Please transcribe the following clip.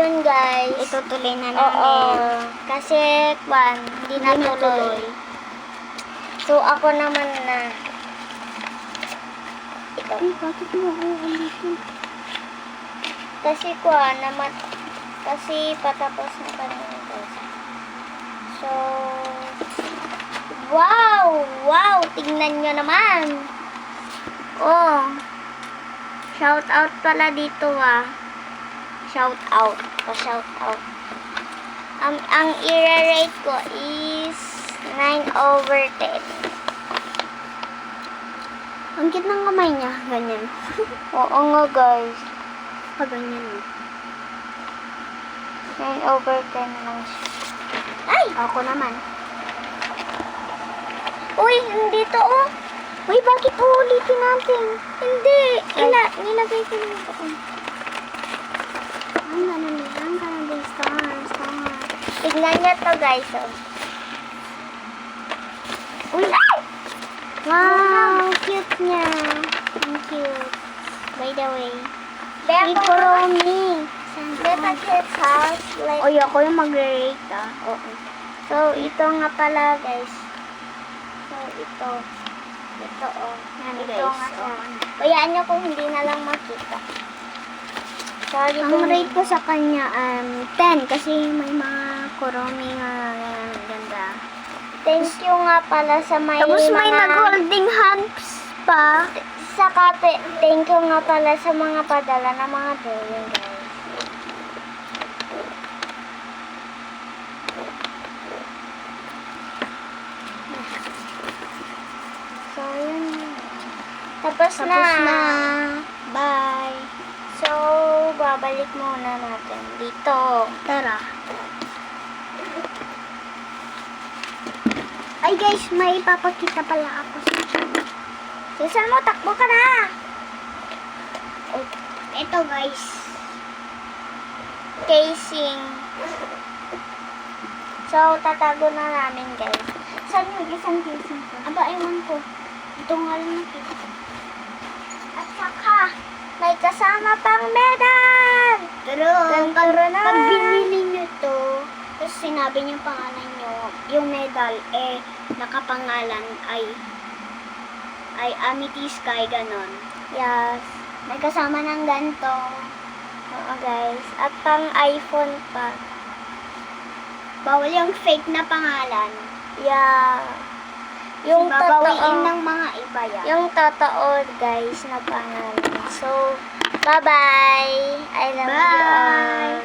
yun guys, itutuloy na oo, namin. kasi hindi natuloy. So ako naman na ito. Ay, bakit mo uulitin? Kasi kasi patapos na kanina guys. So wow, tignan nyo naman. Oh, shout out pala dito shout out. Ang i-rate ko is 9/10. Ang cute ng kamay niya, ganyan. Oo nga guys. Ganyan. 9/10 lang siya. Ay! Ako naman. Uy, hindi to oh. Uy, bakit uulitin natin? Hindi. Nilagay ko lang ito. Ang ganun din. Stars. Tignan nyo to guys. Oh. Uy! Ay! Wow! Cute niya. Ang cute. By the way. Ikoromi. Beta Kids House. Like, Uy, ako yung magre-rate oo. So, ito nga pala guys. So, ito. Ito oh. Yan Ito guys. nga siya. Bayaan nyo kung hindi na lang makita. Sorry Ang kung rate ko sa kanya 10 kasi may mga koromi nga ganda. thank you nga pala sa may Tapos may mga... nag-holding hands pa. Saka, thank you nga pala sa mga padala ng mga drawing guys. So, yun. Tapos na. Bye. So, babalik muna natin dito. Tara. Ay guys, may ipapakita pala ako sa inyo. Susan mo, takbo ka na. Oh, ito guys. Casing. So, tatago na namin guys. Saan yung isang casing ko? Aba, ewan ko. Ito nga lang nakita ko. At saka, may kasama pang medal! Pero, pag binili nyo to, tapos sinabi niyo pangalan nyo, yung medal, nakapangalan ay Amity Sky, ganon. Yes. May kasama ng ganito. Oo guys. At pang iPhone pa. Bawal yung fake na pangalan. Yeah. Yung babawiin totoo. ng mga iba yan. Yung totoo guys na pangalan. So, bye-bye. I love you all.